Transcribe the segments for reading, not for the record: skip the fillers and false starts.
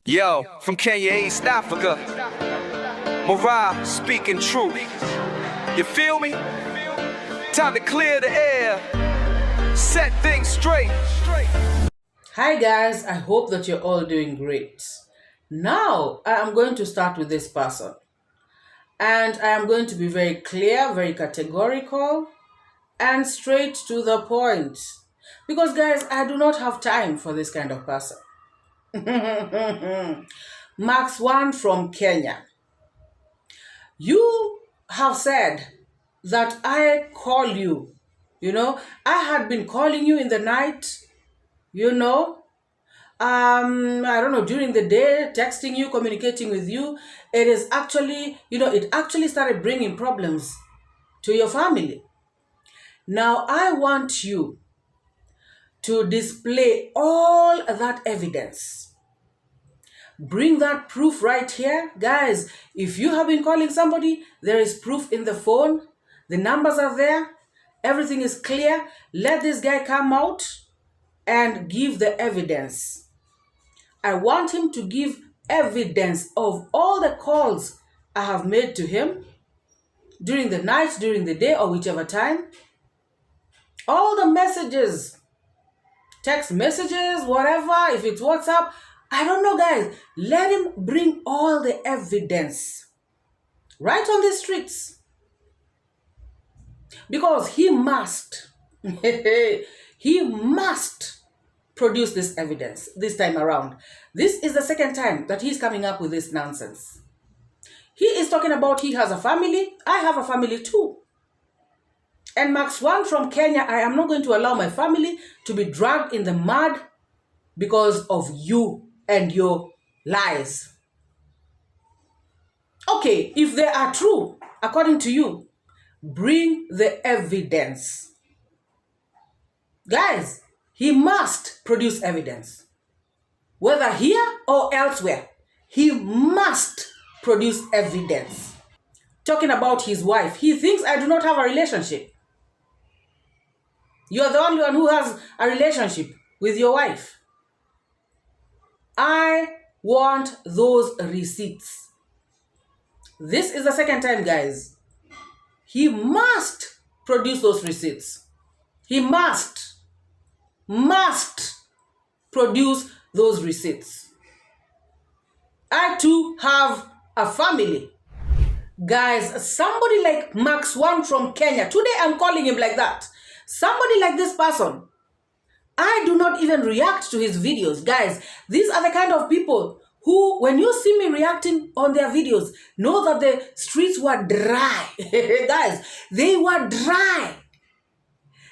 Yo, from Kenya, East Africa, MORAA speaking truth. You feel me? Time to clear the air, set things straight. Hi guys, I hope that you're all doing great. Now, I am going to start with this person. And I am going to be very clear, very categorical, and straight to the point. Because guys, I do not have time for this kind of person. Max One from Kenya. You have said that I call you. I had been calling you in the night, I don't know, during the day, texting you, communicating with you. It is actually, it actually started bringing problems to your family. Now, I want you to display all that evidence. Bring that proof right here. Guys, if you have been calling somebody, there is proof in the phone. The numbers are there. Everything is clear. Let this guy come out and give the evidence. I want him to give evidence of all the calls I have made to him during the night, during the day, or whichever time. All the messages, text messages, whatever, if it's WhatsApp, I don't know, guys. Let him bring all the evidence right on the streets. Because he must, he must produce this evidence this time around. This is the second time that he's coming up with this nonsense. He is talking about he has a family. I have a family too. And Max One from Kenya, I am not going to allow my family to be dragged in the mud because of you and your lies. Okay, if they are true, according to you, bring the evidence. Guys, he must produce evidence. Whether here or elsewhere, he must produce evidence. Talking about his wife, he thinks I do not have a relationship. You are the only one who has a relationship with your wife. I want those receipts. This is the second time, guys. He must produce those receipts. He must produce those receipts. I too have a family. Guys, somebody like Max One from Kenya, today I'm calling him like that. Somebody like this person, I do not even react to his videos. Guys, these are the kind of people who, when you see me reacting on their videos, know that the streets were dry. Guys, they were dry.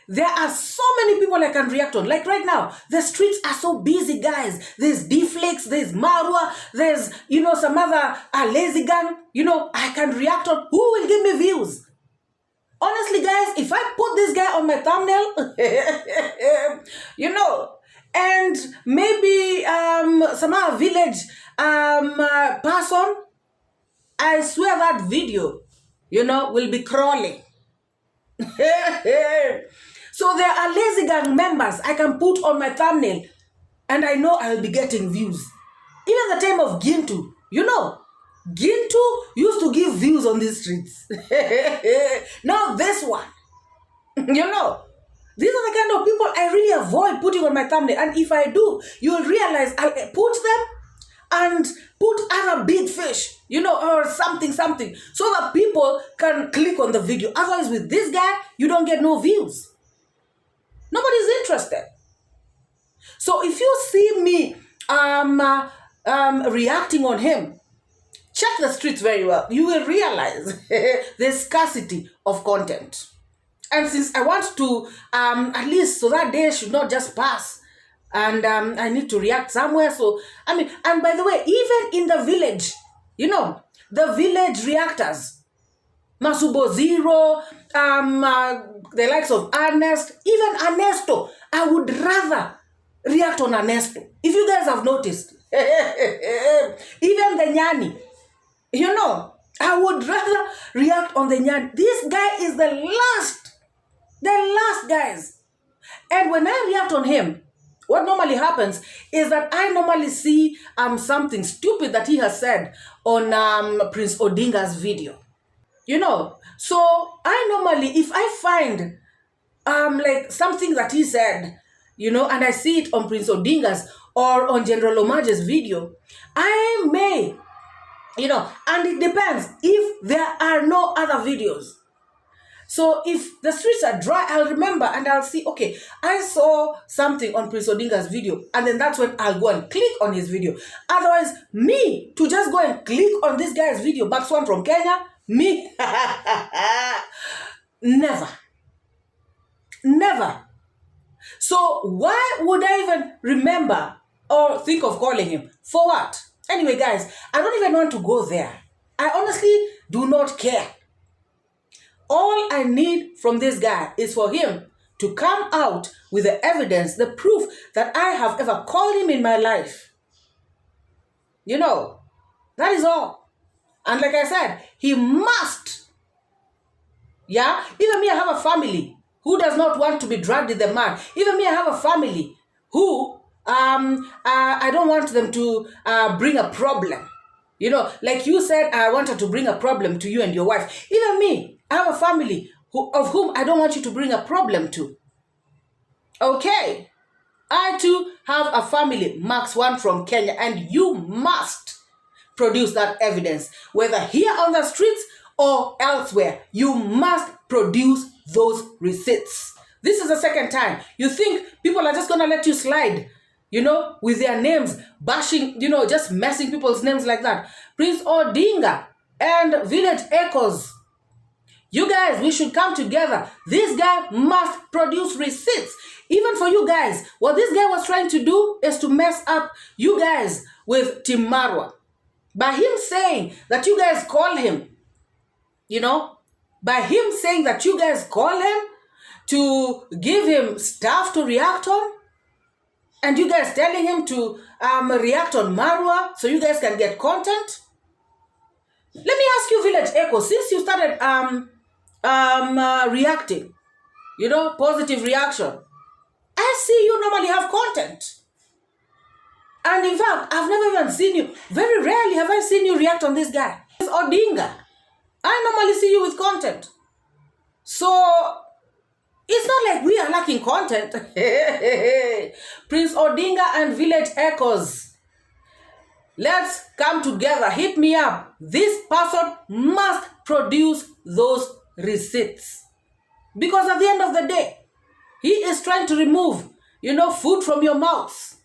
There are so many people I can react on. Like right now, the streets are so busy, guys. There's D-Flex, there's Marwa, there's, some other lazy gang. I can react on. Who will give me views? Honestly, guys, if I put this guy on my thumbnail, and maybe some other village person, I swear that video, will be crawling. So there are lazy gang members I can put on my thumbnail, and I know I'll be getting views. Even the time of Gintu, Gintu used to give views on these streets. Now this one, these are the kind of people I really avoid putting on my thumbnail. And if I do, you'll realize I'll put them and put other big fish, or something, so that people can click on the video. Otherwise, with this guy, you don't get no views. Nobody's interested. So if you see me reacting on him, check the streets very well. You will realize the scarcity of content. And since I want to, at least so that day should not just pass, and I need to react somewhere. So, and by the way, even in the village, the village reactors, Masubo Zero, the likes of Ernest, even Ernesto, I would rather react on Ernesto. If you guys have noticed, even the Nyani, I would rather react on the Nyani. This guy is the last guys. And when I react on him, what normally happens is that I normally see something stupid that he has said on Prince Odinga's video. You know, so I normally, if I find like something that he said, you know, and I see it on Prince Odinga's or on General Omaje's video, I may, you know, and it depends if there are no other videos. So if the streets are dry, I'll remember and I'll see, okay, I saw something on Prince Odinga's video, and then that's when I'll go and click on his video. Otherwise, me to just go and click on this guy's video, Max One from Kenya, me, never. Never. So why would I even remember or think of calling him? For what? Anyway, guys, I don't even want to go there. I honestly do not care. All I need from this guy is for him to come out with the evidence, the proof that I have ever called him in my life. You know, that is all. And like I said, he must. Yeah? Even me, I have a family who does not want to be dragged in the mud. Even me, I have a family who I don't want them to bring a problem. You know, like you said, I wanted to bring a problem to you and your wife. Even me, I have a family of whom I don't want you to bring a problem to. Okay. I too have a family, Max One from Kenya, and you must produce that evidence, whether here on the streets or elsewhere. You must produce those receipts. This is the second time. You think people are just going to let you slide, you know, with their names, bashing, you know, just messing people's names like that. Prince Odinga and Village Echoes. You guys, we should come together. This guy must produce receipts. Even for you guys, what this guy was trying to do is to mess up you guys with Team Marwa. By him saying that you guys call him, you know, by him saying that you guys call him to give him stuff to react on, and you guys telling him to react on Marwa so you guys can get content. Let me ask you, Village Echo, since you started reacting, you know, positive reaction, I see you normally have content. And in fact, I've never even seen you, very rarely have I seen you react on this guy. It's Odinga. I normally see you with content. So, it's not like we are lacking content. Prince Odinga and Village Echoes, let's come together. Hit me up. This person must produce those receipts. Because at the end of the day, he is trying to remove, you know, food from your mouths.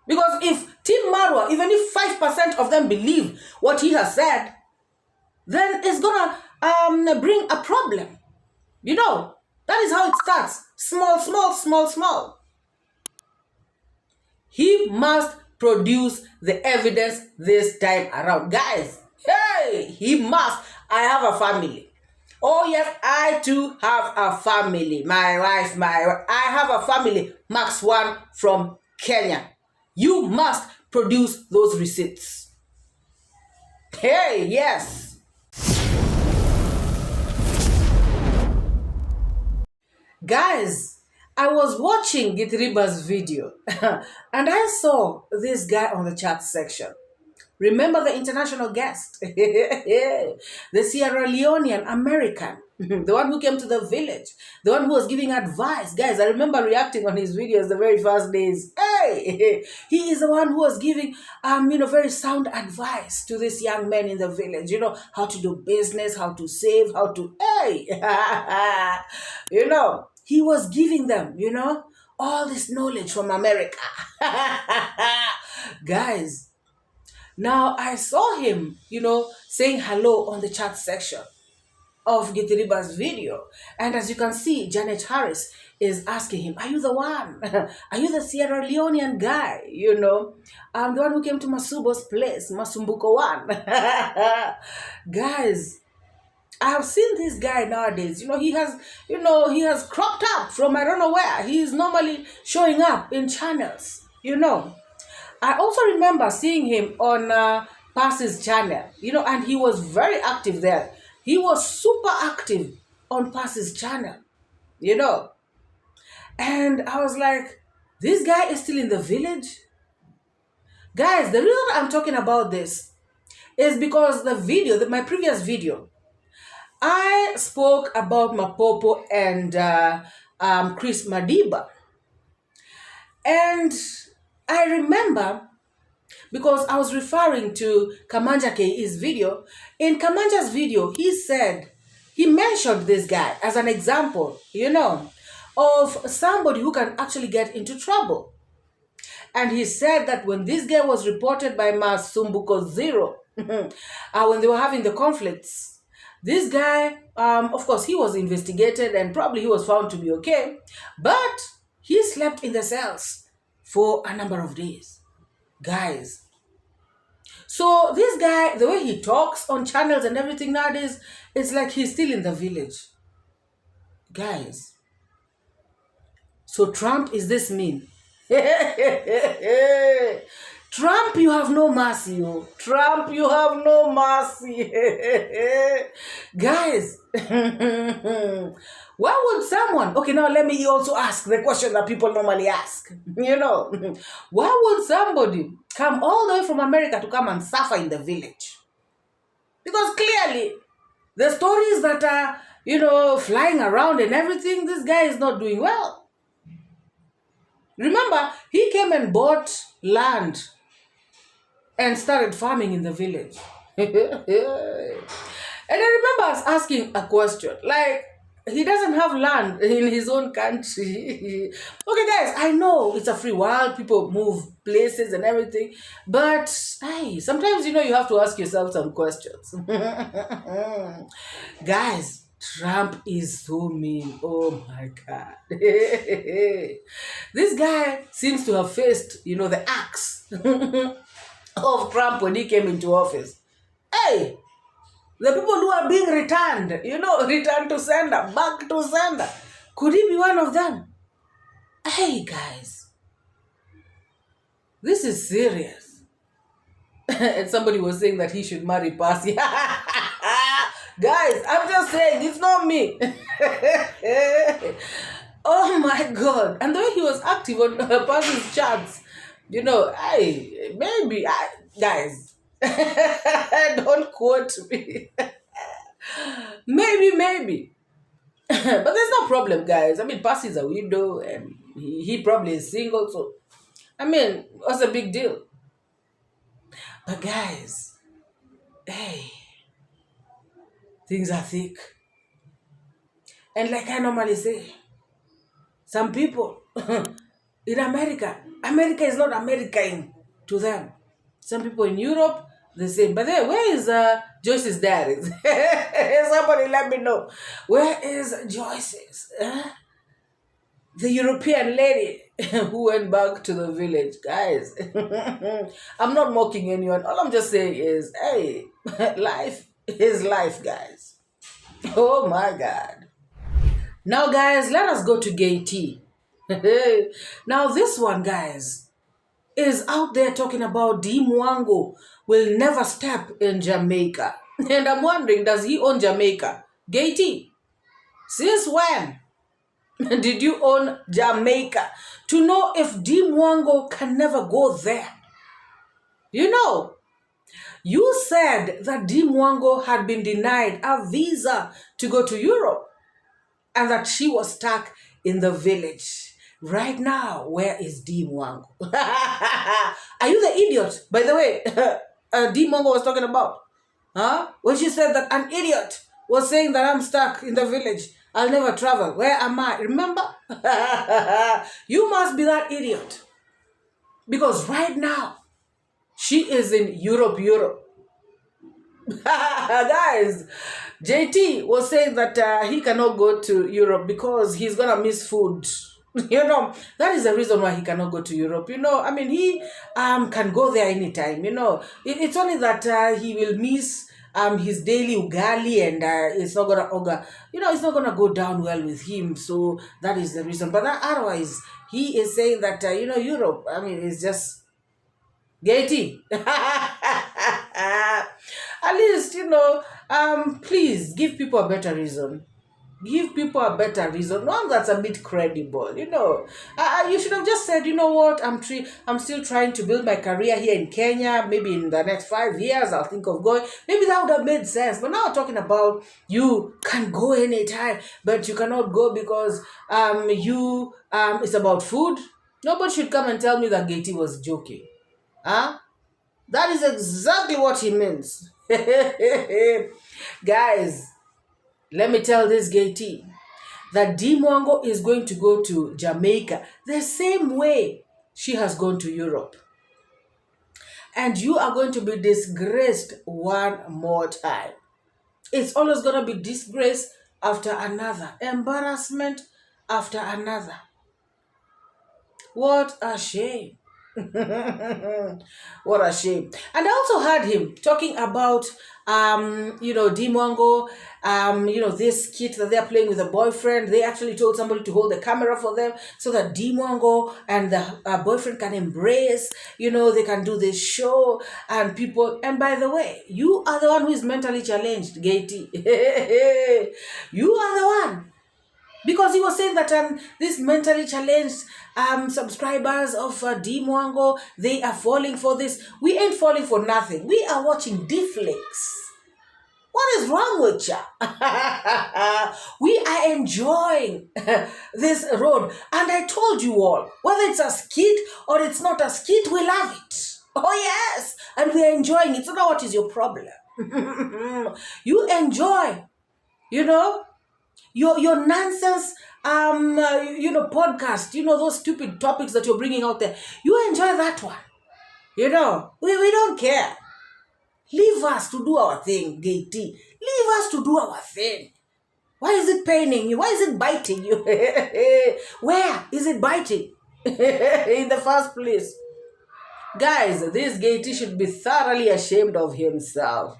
Because if Team Marwa, even if 5% of them believe what he has said, then it's gonna bring a problem. You know, that is how it starts. Small, small, small, small. He must produce the evidence this time around. Guys, hey, he must. I have a family. Oh yes, I too have a family. My wife, I have a family. Max One from Kenya. You must produce those receipts. Hey, yes. Guys, I was watching 𝐷𝐿 video and I saw this guy on the chat section. Remember the international guest, the Sierra Leonean American, the one who came to the village, the one who was giving advice. Guys, I remember reacting on his videos the very first days. Hey, he is the one who was giving, you know, very sound advice to this young man in the village. You know, how to do business, how to save, how to, hey, you know, he was giving them, you know, all this knowledge from America. Guys, now I saw him, you know, saying hello on the chat section of 𝐷𝐿 video. And as you can see, Janet Harris is asking him, are you the one? Are you the Sierra Leonean guy? You know, I'm the one who came to Masubo's place, Masumbuko one. Guys, I have seen this guy nowadays. You know, he has cropped up from I don't know where. He is normally showing up in channels, you know. I also remember seeing him on Pass's channel, you know, and he was very active there. He was super active on Pass's channel, you know. And I was like, This guy is still in the village. Guys, the reason I'm talking about this is because my previous video, I spoke about Mapopo and Chris Madiba. And I remember, because I was referring to 𝐾𝐒's video. In Kamanja's video, he mentioned this guy as an example, of somebody who can actually get into trouble. And he said that when this guy was reported by Masumbuko Zero, when they were having the conflicts, this guy, of course, he was investigated and probably he was found to be okay, but he slept in the cells for a number of days. Guys. So this guy, the way he talks on channels and everything nowadays, it's like he's still in the village. Guys. So Trump is this mean? Trump, you have no mercy, yo. Trump, you have no mercy. Guys, why would someone... Okay, now let me also ask the question that people normally ask. Why would somebody come all the way from America to come and suffer in the village? Because clearly, the stories that are, flying around and everything, this guy is not doing well. Remember, he came and bought land and started farming in the village. And I remember us asking a question, like, he doesn't have land in his own country. Okay, guys, I know it's a free world, people move places and everything, but hey, sometimes, you have to ask yourself some questions. Guys, Trump is so mean. Oh my God. This guy seems to have faced, the axe of Trump when he came into office. Hey, the people who are being returned, returned to sender, back to sender. Could he be one of them? Hey, guys, this is serious. And somebody was saying that he should marry Percy. Guys, I'm just saying, it's not me. Oh my God. And the way he was active on Percy's chats, hey, maybe, guys, don't quote me. Maybe. But there's no problem, guys. I mean, Percy's a widow and he probably is single. So, I mean, what's the big deal? But guys, hey, things are thick. And like I normally say, some people in America is not American to them. Some people in Europe, they say, but then where is Joyce's dad? Somebody let me know. Where is Joyce's? The European lady who went back to the village. Guys, I'm not mocking anyone. All I'm just saying is, hey, life is life, guys. Oh my God. Now, guys, let us go to 𝐷𝐿. Now, this one, guys, is out there talking about DeeMwango will never step in Jamaica. And I'm wondering, does he own Jamaica? 𝐷𝐿, since when did you own Jamaica? To know if DeeMwango can never go there. You said that DeeMwango had been denied a visa to go to Europe and that she was stuck in the village. Right now, where is DeeMwango? Are you the idiot, by the way, DeeMwango was talking about? When she said that an idiot was saying that I'm stuck in the village, I'll never travel. Where am I? Remember? You must be that idiot. Because right now, she is in Europe. Guys, JT was saying that he cannot go to Europe because he's going to miss food. That is the reason why he cannot go to Europe. I mean, he can go there anytime. It's only that he will miss his daily ugali and it's not gonna it's not gonna go down well with him. So that is the reason. But otherwise, he is saying that Europe, I mean, it's just 𝐷𝐿. At least, please give people a better reason. Give people a better reason, one that's a bit credible. You should have just said, what, I'm still trying to build my career here in Kenya. Maybe in the next 5 years, I'll think of going. Maybe that would have made sense. But now talking about you can go anytime, but you cannot go because it's about food. Nobody should come and tell me that 𝐷𝐒 was joking. Huh? That is exactly what he means. Guys, let me tell this 𝐷𝐒 that DeeMwango is going to go to Jamaica the same way she has gone to Europe. And you are going to be disgraced one more time. It's always going to be disgrace after another, embarrassment after another. What a shame. What a shame. And I also heard him talking about DeeMwango, this kid that they're playing with a boyfriend. They actually told somebody to hold the camera for them so that DeeMwango and the boyfriend can embrace, they can do this show and people. And by the way, you are the one who is mentally challenged, 𝐷𝐒. You are the one. Because he was saying that these mentally challenged subscribers of DeeMwango, they are falling for this. We ain't falling for nothing. We are watching D-Flicks. What is wrong with ya? We are enjoying this road. And I told you all, whether it's a skit or it's not a skit, we love it. Oh yes, and we are enjoying it. So now what is your problem? You enjoy, your nonsense podcast, those stupid topics that you're bringing out there. You enjoy that one. We don't care. Leave us to do our thing, 𝐷𝐒. Leave us to do our thing. Why is it paining you? Why is it biting you? Where is it biting? In the first place. Guys, this 𝐷𝐒 should be thoroughly ashamed of himself.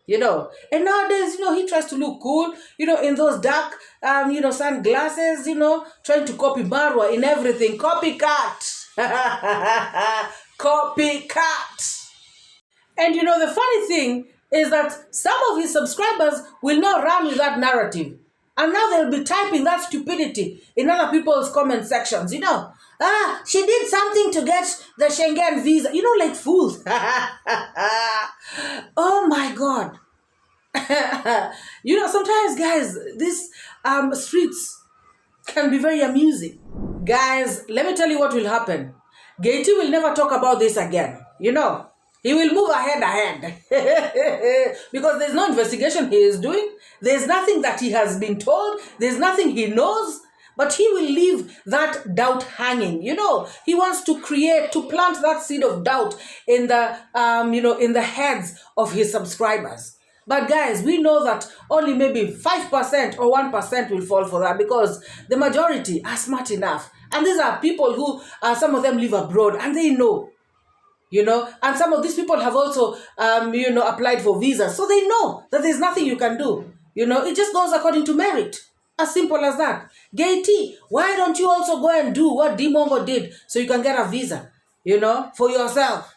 And nowadays, he tries to look cool, in those dark, sunglasses, trying to copy Marwa in everything. Copycat. Copycat. And the funny thing is that some of his subscribers will not run with that narrative. And now they'll be typing that stupidity in other people's comment sections, she did something to get the Schengen visa, like fools. Oh my God. Sometimes, guys, these streets can be very amusing. Guys, let me tell you what will happen. 𝐷𝐒 will never talk about this again. He will move ahead. Because there's no investigation he is doing. There's nothing that he has been told. There's nothing he knows. But he will leave that doubt hanging. He wants to plant that seed of doubt in the heads of his subscribers. But guys, we know that only maybe 5% or 1% will fall for that, because the majority are smart enough. And these are people who, some of them live abroad and they know. And some of these people have also, applied for visas. So they know that there's nothing you can do. It just goes according to merit. As simple as that. 𝐷𝐒, why don't you also go and do what DeeMwango did so you can get a visa, for yourself?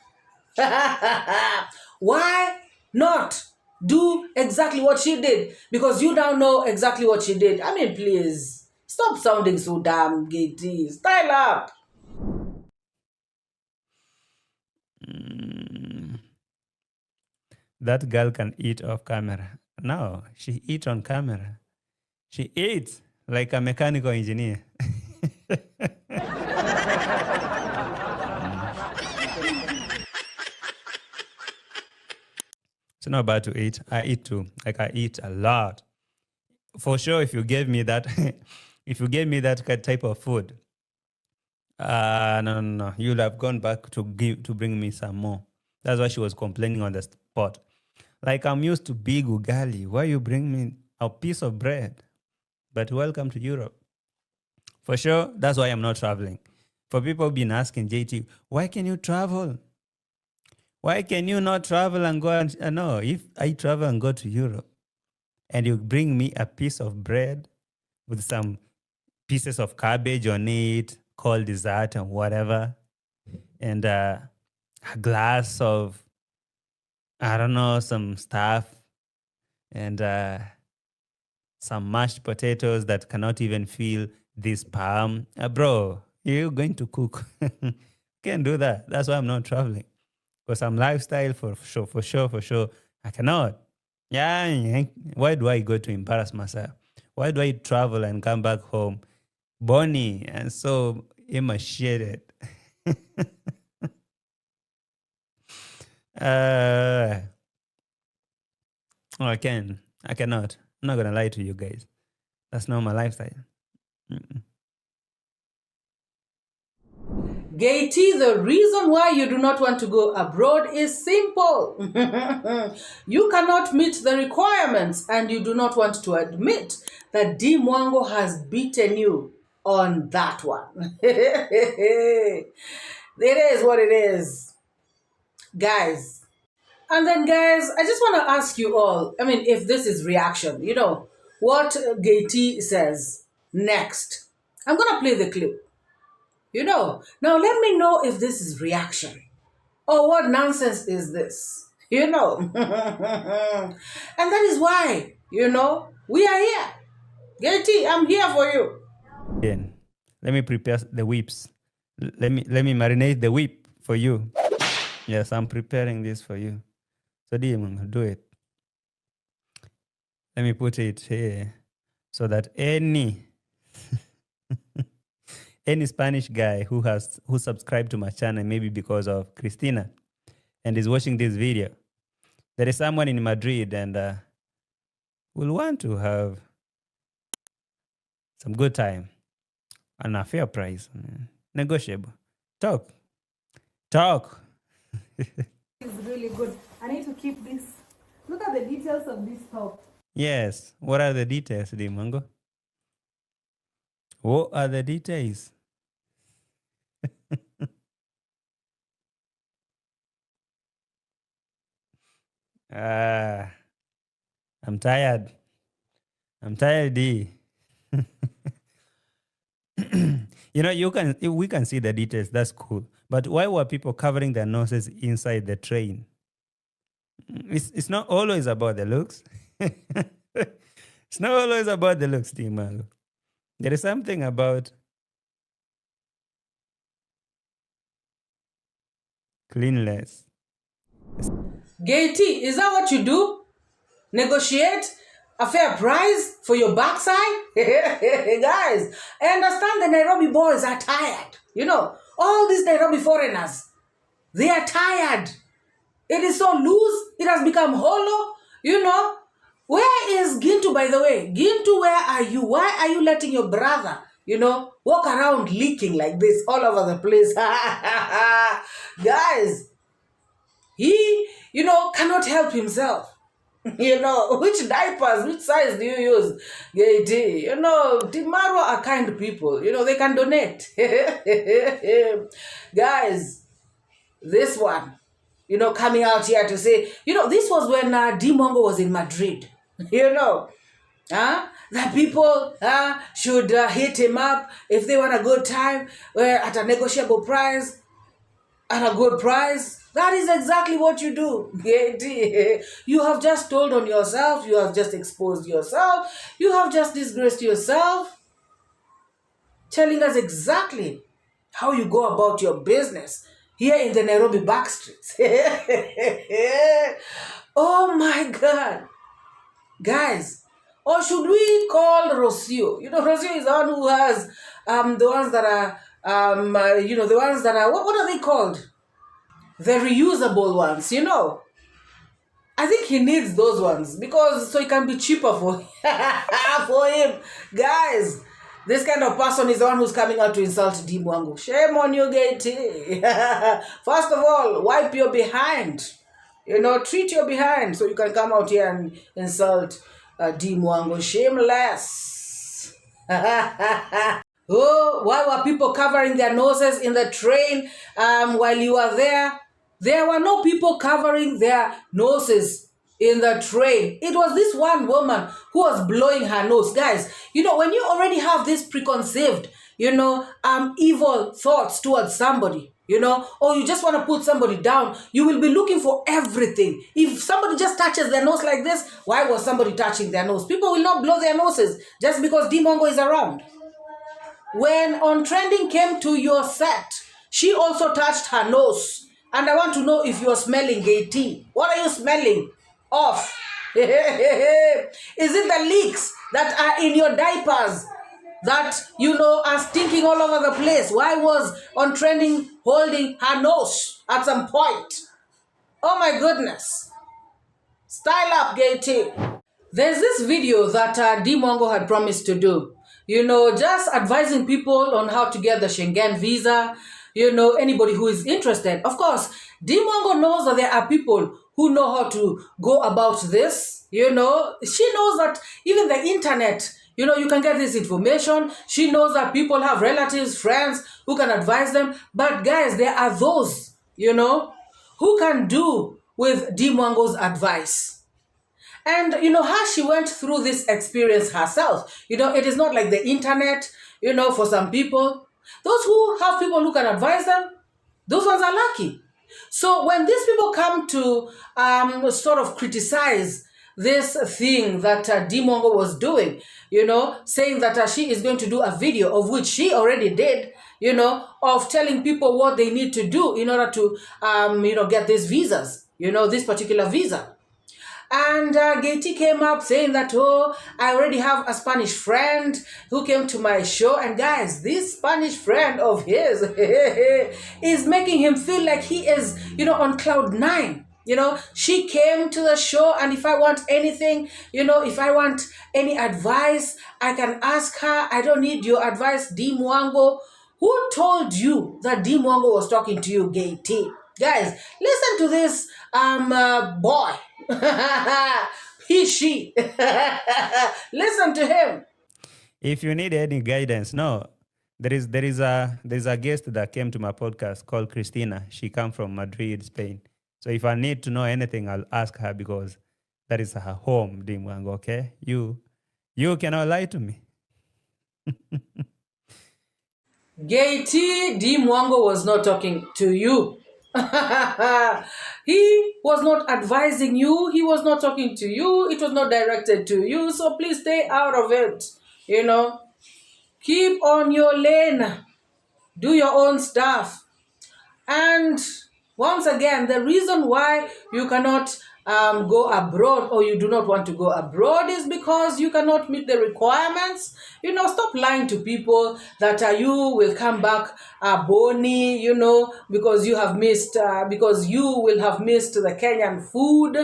Why not do exactly what she did? Because you now know exactly what she did. I mean, please, stop sounding so damn 𝐷𝐒. Style up. That girl can eat off camera. No, she eats on camera. She eats like a mechanical engineer. It's not bad to eat. I eat too. Like, I eat a lot. For sure, if you gave me that, type of food, no. You'll have gone back to bring me some more. That's why she was complaining on the spot. Like, I'm used to big ugali. Why you bring me a piece of bread? But welcome to Europe. For sure, that's why I'm not traveling. For people been asking 𝐷𝐒, why can you travel? Why can you not travel and go and... no, if I travel and go to Europe and you bring me a piece of bread with some pieces of cabbage on it, called dessert and whatever, and a glass of, I don't know, some stuff, and some mashed potatoes that cannot even feel this palm. Bro, you're going to cook. Can't do that. That's why I'm not traveling. Because I'm lifestyle for sure. I cannot. Yeah. Why do I go to embarrass myself? Why do I travel and come back home bony and so emaciated? I cannot. I'm not gonna lie to you guys. That's not my lifestyle. 𝐷𝐒, the reason why you do not want to go abroad is simple. You cannot meet the requirements and you do not want to admit that DeeMwango has beaten you on that one. It is what it is, guys. And then, guys, I just want to ask you all, I mean, if this is reaction, what 𝐷𝐒 says next. I'm going to play the clip. Now let me know if this is reaction or what nonsense is this, And that is why, we are here. 𝐷𝐒, I'm here for you. Again, let me prepare the whips. Let me marinate the whip for you. Yes, I'm preparing this for you. So DeeMwango, do it. Let me put it here so that any Spanish guy who subscribed to my channel, maybe because of Christina, and is watching this video, there is someone in Madrid and will want to have some good time and a fair price, negotiable. Talk. It's really good. I need to keep this. Look at the details of this top. Yes. What are the details, DeeMwango? What are the details? I'm tired. D. We can see the details. That's cool. But why were people covering their noses inside the train? It's not always about the looks. It's not always about the looks, DeeMwango. There is something about cleanliness. 𝐷𝐒, is that what you do? Negotiate a fair price for your backside? Guys, I understand the Nairobi boys are tired. All these Nairobi foreigners, they are tired. It is so loose. It has become hollow. Where is 𝐷𝐒, by the way? 𝐷𝐒, where are you? Why are you letting your brother, walk around leaking like this all over the place? Guys, he, cannot help himself. Which diapers, which size do you use, 𝐷𝐒? marwa are kind people. They can donate. Guys, this one, coming out here to say, this was when DeeMwango was in Madrid. That people should hit him up if they want a good time, at a negotiable price, at a good price. That is exactly what you do. You have just told on yourself. You have just exposed yourself. You have just disgraced yourself. Telling us exactly how you go about your business here in the Nairobi back streets. Oh my God. Guys, or should we call Rocio? Rocio is the one who has the ones that are, the ones that are, what are they called? The reusable ones, I think he needs those ones because so it can be cheaper for him. Guys, this kind of person is the one who's coming out to insult DeeMwango. Shame on you, 𝐷𝐒. First of all, wipe your behind. Treat your behind so you can come out here and insult DeeMwango. Shameless. Oh, why were people covering their noses in the train while you were there? There were no people covering their noses in the train. It was this one woman who was blowing her nose. Guys, when you already have this preconceived, evil thoughts towards somebody, or you just want to put somebody down, you will be looking for everything. If somebody just touches their nose like this, why was somebody touching their nose? People will not blow their noses just because DeeMwango is around. When On Trending came to your set, she also touched her nose. And I want to know if you're smelling 𝐷𝐿. What are you smelling of? Is it the leaks that are in your diapers that, are stinking all over the place? Why was On Trending holding her nose at some point? Oh my goodness. Style up, 𝐷𝐿. There's this video that DeeMwango had promised to do. Just advising people on how to get the Schengen visa. Anybody who is interested. Of course, DeeMwango knows that there are people who know how to go about this. She knows that even the internet, you can get this information. She knows that people have relatives, friends who can advise them. But guys, there are those, who can do with DeeMwango's advice. And how she went through this experience herself. It is not like the internet, for some people. Those who have people who can advise them, those ones are lucky. So when these people come to sort of criticize this thing that DeeMwango was doing, saying that she is going to do a video, of which she already did, of telling people what they need to do in order to, get these visas, this particular visa. And 𝐷𝐿 came up saying that, I already have a Spanish friend who came to my show. And guys, this Spanish friend of his is making him feel like he is, on cloud 9. She came to the show, and if I want anything, if I want any advice, I can ask her. I don't need your advice, DeeMwango. Who told you that DeeMwango was talking to you, 𝐷𝐿? Guys, listen to this boy. She. Listen to him. If you need any guidance, there is a guest that came to my podcast called Christina. She comes from Madrid, Spain. So if I need to know anything, I'll ask her, because that is her home, DeeMwango, okay? You cannot lie to me. 𝐷𝐿, DeeMwango was not talking to you. He was not advising you. He was not talking to you. It was not directed to you. So please stay out of it. Keep on your lane. Do your own stuff. And once again, the reason why you cannot go abroad, or you do not want to go abroad, is because you cannot meet the requirements. Stop lying to people that you will come back bony, because you have missed, because you will have missed the Kenyan food.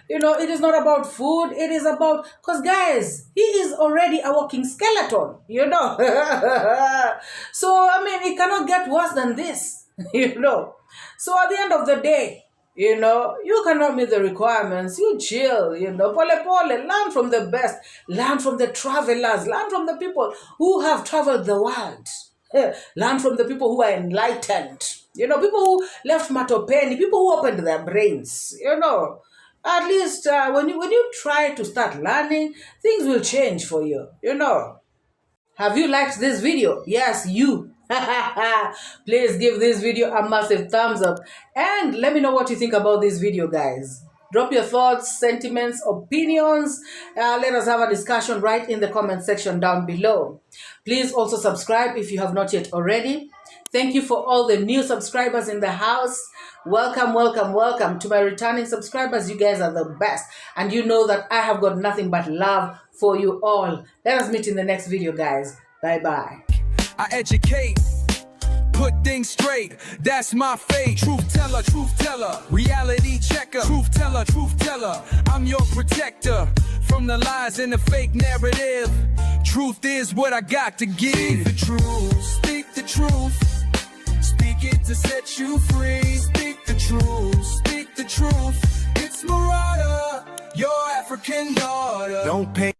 It is not about food. It is about, because guys, he is already a walking skeleton, So, it cannot get worse than this, So at the end of the day, you cannot meet the requirements. You chill, pole, learn from the best, learn from the travelers, learn from the people who have traveled the world, learn from the people who are enlightened, people who left matopeni, people who opened their brains, At least when you try to start learning, things will change for you, Have you liked this video? Yes, you. Please give this video a massive thumbs up, and let me know what you think about this video, guys. Drop your thoughts, sentiments, opinions. Let us have a discussion right in the comment section down below. Please also subscribe if you have not yet already. Thank you for all the new subscribers in the house. Welcome, welcome, welcome to my returning subscribers. You guys are the best, and you know that I have got nothing but love for you all. Let us meet in the next video, guys. Bye-bye. I educate, put things straight, that's my fate. Truth teller, reality checker. Truth teller, I'm your protector from the lies and the fake narrative. Truth is what I got to give. Speak the truth, speak the truth. Speak it to set you free. Speak the truth, speak the truth. It's MORAA, your African daughter. Don't pay